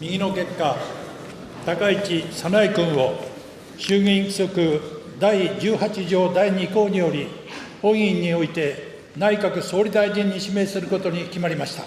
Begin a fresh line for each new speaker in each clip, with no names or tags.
右の結果、高市早苗君を衆議院規則第18条第2項により、本院において内閣総理大臣に指名することに決まりました。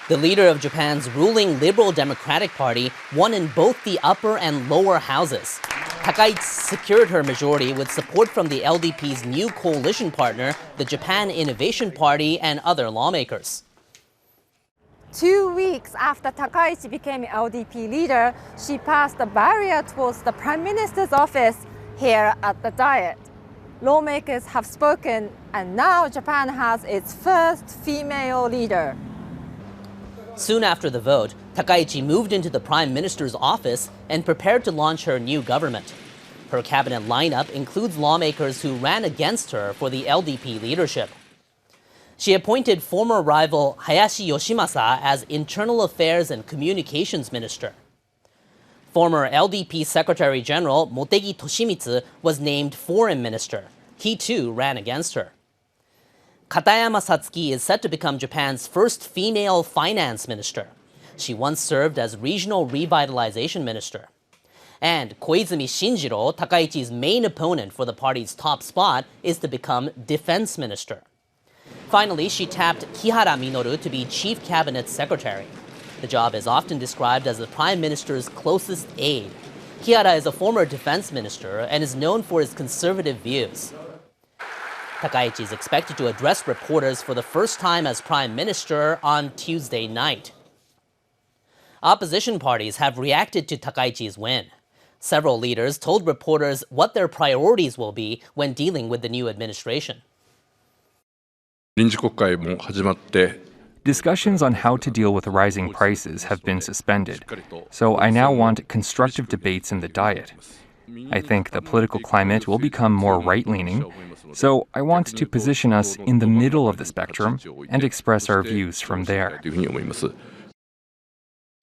The leader of Japan's ruling Liberal Democratic Party won in both the upper and lower houses. Takaichi secured her majority with support from the LDP's new coalition partner, the Japan Innovation Party, and other lawmakers.
2 weeks after Takaichi became LDP leader, she passed the barrier towards the Prime Minister's office here at the Diet. Lawmakers have spoken, and now Japan has its first female leader.
Soon after the vote, Takaichi moved into the Prime Minister's office and prepared to launch her new government. Her cabinet lineup includes lawmakers who ran against her for the LDP leadership. She appointed former rival Hayashi Yoshimasa as Internal Affairs and Communications Minister. Former LDP Secretary General Motegi Toshimitsu was named Foreign Minister. He too ran against her. Katayama Satsuki is set to become Japan's first female finance minister. She once served as regional revitalization minister. And Koizumi Shinjiro, Takaichi's main opponent for the party's top spot, is to become defense minister. Finally, she tapped Kihara Minoru to be chief cabinet secretary. The job is often described as the prime minister's closest aide. Kihara is a former defense minister and is known for his conservative views. Takaichi is expected to address reporters for the first time as prime minister on Tuesday night. Opposition parties have reacted to Takaichi's win. Several leaders told reporters what their priorities will be when dealing with the new administration.
Discussions on how to deal with rising prices have been suspended, so I now want constructive debates in the Diet. I think the political climate will become more right-leaning, so I want to position us in the middle of the spectrum and express our views from there.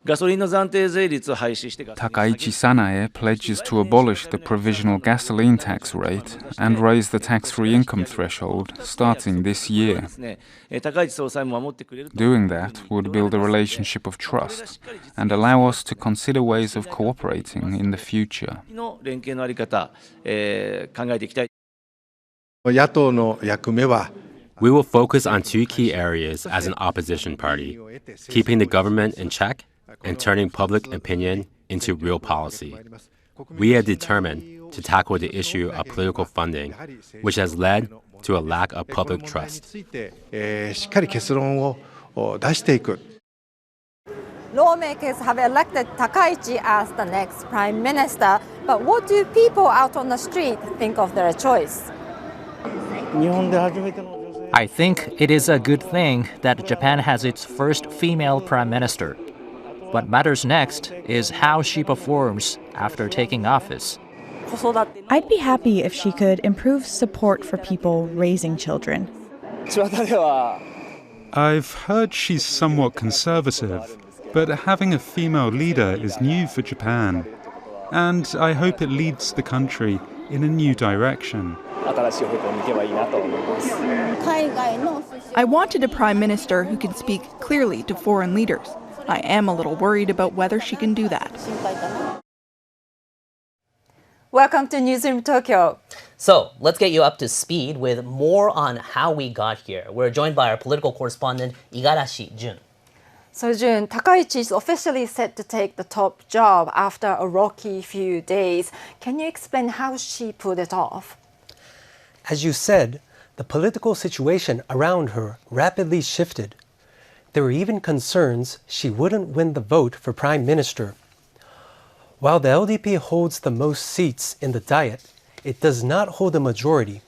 Takaichi Sanae pledges to abolish the provisional gasoline tax rate and raise the tax-free income threshold starting this year. Doing that would build a relationship of trust and allow us to consider ways of cooperating in the future.
We will focus on two key areas as an opposition party: keeping the government in check and turning public opinion into real policy. We are determined to tackle the issue of political funding, which has led to a lack of public trust.
Lawmakers have elected Takaichi as the next prime minister, but what do people out on the street think of their choice?
I think it is a good thing that Japan has its first female prime minister. What matters next is how she performs after taking office.
I'd be happy if she could improve support for people raising children.
I've heard she's somewhat conservative, but having a female leader is new for Japan. And I hope it leads the country in a new direction.
I wanted a prime minister who can speak clearly to foreign leaders. I am a little worried about whether she can do that.
Welcome to Newsroom Tokyo.
So, let's get you up to speed with more on how we got here. We're joined by our political correspondent, Igarashi Jun.
So Jun, Takaichi is officially set to take the top job after a rocky few days. Can you explain how she pulled it off?
As you said, the political situation around her rapidly shifted. There were even concerns she wouldn't win the vote for prime minister. While the LDP holds the most seats in the Diet, it does not hold a majority.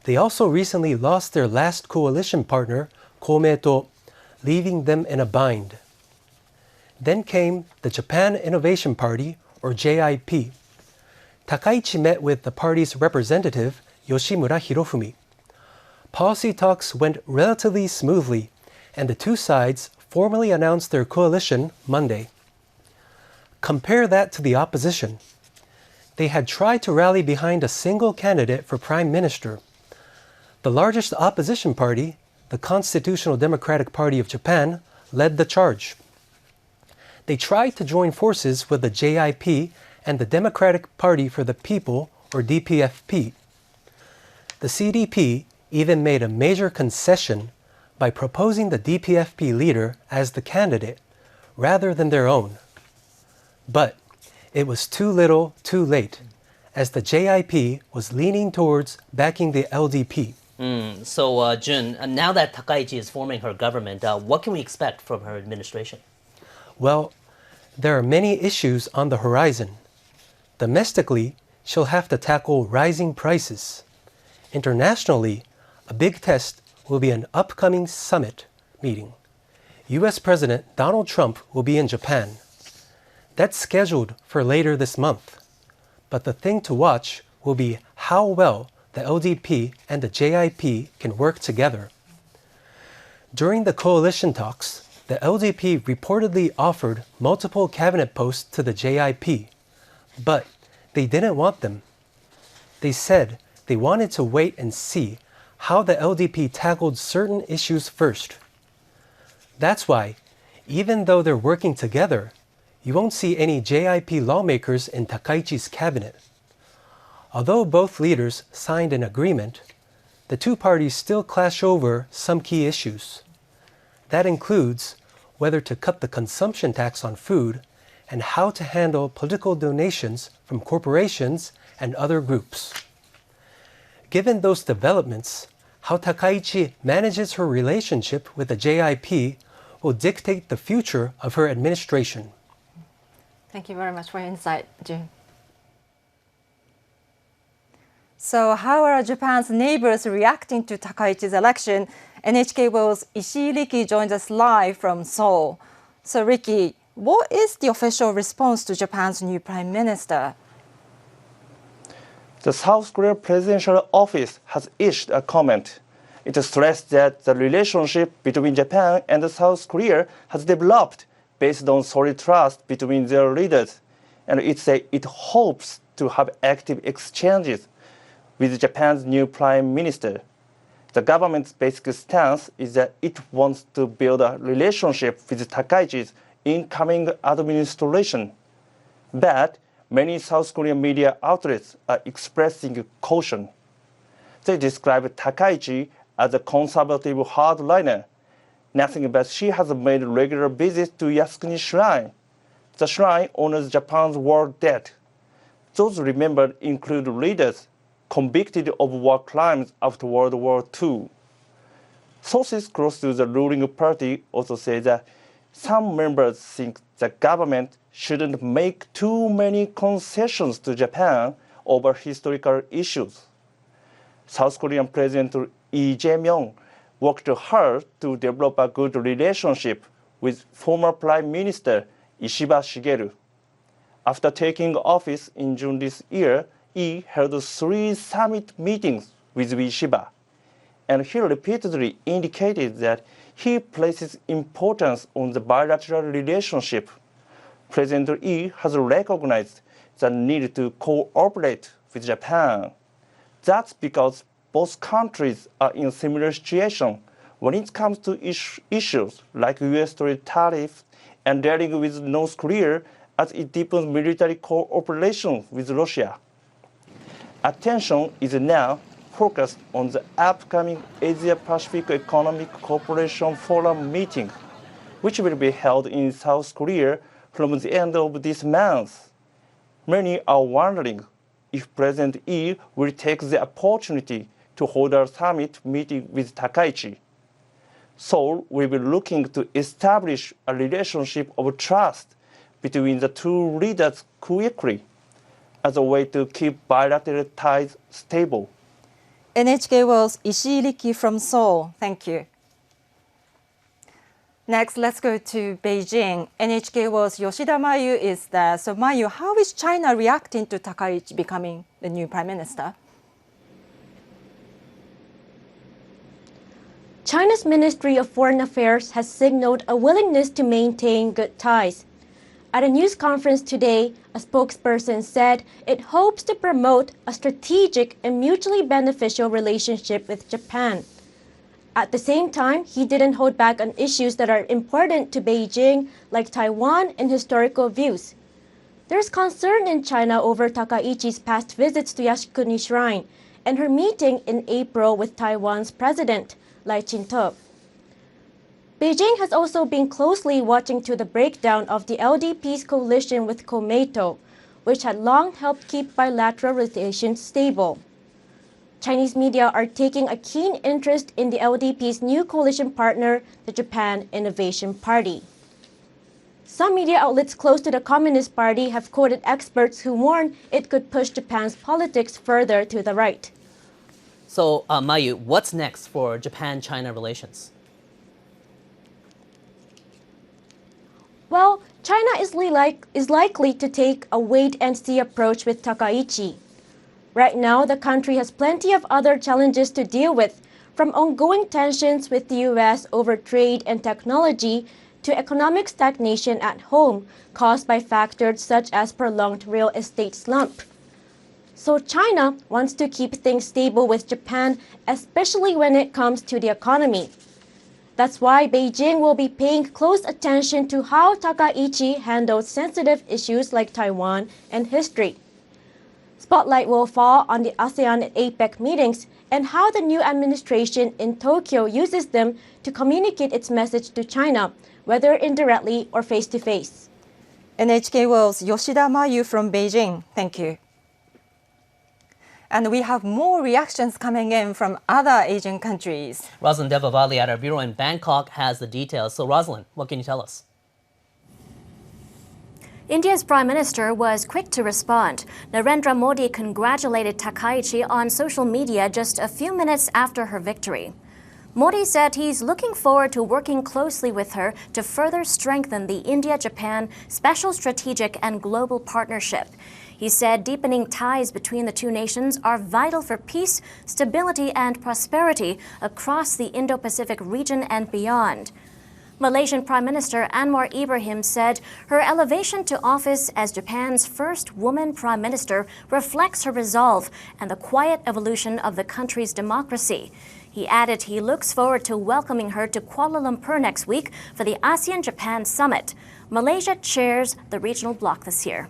They also recently lost their last coalition partner, Komeito, leaving them in a bind. Then came the Japan Innovation Party, or JIP. Takaichi met with the party's representative, Yoshimura Hirofumi. Policy talks went relatively smoothly, and the two sides formally announced their coalition Monday. Compare that to the opposition. They had tried to rally behind a single candidate for prime minister. The largest opposition party, the Constitutional Democratic Party of Japan led the charge. They tried to join forces with the JIP and the Democratic Party for the People, or DPFP. The CDP even made a major concession by proposing the DPFP leader as the candidate rather than their own. But it was too little, too late, as the JIP was leaning towards backing the LDP.
So, Jun, now that Takaichi is forming her government, what can we expect from her administration?
Well, there are many issues on the horizon. Domestically, she'll have to tackle rising prices. Internationally, a big test will be an upcoming summit meeting. U.S. President Donald Trump will be in Japan. That's scheduled for later this month. But the thing to watch will be how well the LDP and the JIP can work together. During the coalition talks, the LDP reportedly offered multiple cabinet posts to the JIP, but they didn't want them. They said they wanted to wait and see how the LDP tackled certain issues first. That's why, even though they're working together, you won't see any JIP lawmakers in Takaichi's cabinet. Although both leaders signed an agreement, the two parties still clash over some key issues. That includes whether to cut the consumption tax on food and how to handle political donations from corporations and other groups. Given those developments, how Takaichi manages her relationship with the JIP will dictate the future of her administration.
Thank you very much for your insight, Jun. So how are Japan's neighbors reacting to Takaichi's election? NHK World's Ishii Riki joins us live from Seoul. So Riki, what is the official response to Japan's new Prime Minister?
The South Korea Presidential Office has issued a comment. It stressed that the relationship between Japan and South Korea has developed based on solid trust between their leaders, and it said it hopes to have active exchanges with Japan's new Prime Minister. The government's basic stance is that it wants to build a relationship with Takaichi's incoming administration. But many South Korean media outlets are expressing caution. They describe Takaichi as a conservative hardliner. Nothing but she has made regular visits to Yasukuni Shrine. The shrine honors Japan's war dead. Those remembered include leaders convicted of war crimes after World War II. Sources close to the ruling party also say that some members think the government shouldn't make too many concessions to Japan over historical issues. South Korean President Lee Jae-myung worked hard to develop a good relationship with former Prime Minister Ishiba Shigeru. After taking office in June this year, Lee held 3 summit meetings with Ishiba, and he repeatedly indicated that he places importance on the bilateral relationship. President Lee has recognized the need to cooperate with Japan. That's because both countries are in a similar situation when it comes to issues like U.S. trade tariffs and dealing with North Korea as it deepens military cooperation with Russia. Attention is now focused on the upcoming Asia-Pacific Economic Cooperation Forum meeting, which will be held in South Korea from the end of this month. Many are wondering if President Lee will take the opportunity to hold a summit meeting with Takaichi. Seoul will be looking to establish a relationship of trust between the two leaders quickly as a way to keep bilateral ties stable.
NHK World's Ishii Riki from Seoul. Thank you. Next, let's go to Beijing. NHK World's Yoshida Mayu is there. So Mayu, how is China reacting to Takaichi becoming the new prime minister?
China's Ministry of Foreign Affairs has signaled a willingness to maintain good ties. At a news conference today, a spokesperson said it hopes to promote a strategic and mutually beneficial relationship with Japan. At the same time, he didn't hold back on issues that are important to Beijing, like Taiwan and historical views. There's concern in China over Takaichi's past visits to Yasukuni Shrine and her meeting in April with Taiwan's president, Lai Ching-te. Beijing has also been closely watching to the breakdown of the LDP's coalition with Komeito, which had long helped keep bilateral relations stable. Chinese media are taking a keen interest in the LDP's new coalition partner, the Japan Innovation Party. Some media outlets close to the Communist Party have quoted experts who warn it could push Japan's politics further to the right.
So, Mayu, what's next for Japan-China relations?
Well, China is likely to take a wait-and-see approach with Takaichi. Right now, the country has plenty of other challenges to deal with, from ongoing tensions with the U.S. over trade and technology to economic stagnation at home caused by factors such as prolonged real estate slump. So China wants to keep things stable with Japan, especially when it comes to the economy. That's why Beijing will be paying close attention to how Takaichi handles sensitive issues like Taiwan and history. Spotlight will fall on the ASEAN and APEC meetings and how the new administration in Tokyo uses them to communicate its message to China, whether indirectly or face-to-face.
NHK World's Yoshida Mayu from Beijing. Thank you. And we have more reactions coming in from other Asian countries.
Rosalind Devavali at our bureau in Bangkok has the details. So Rosalind, what can you tell us?
India's Prime Minister was quick to respond. Narendra Modi congratulated Takaichi on social media just a few minutes after her victory. Modi said he's looking forward to working closely with her to further strengthen the India-Japan Special Strategic and Global Partnership. He said deepening ties between the two nations are vital for peace, stability, and prosperity across the Indo-Pacific region and beyond. Malaysian Prime Minister Anwar Ibrahim said her elevation to office as Japan's first woman Prime Minister reflects her resolve and the quiet evolution of the country's democracy. He added he looks forward to welcoming her to Kuala Lumpur next week for the ASEAN-Japan Summit. Malaysia chairs the regional bloc this year.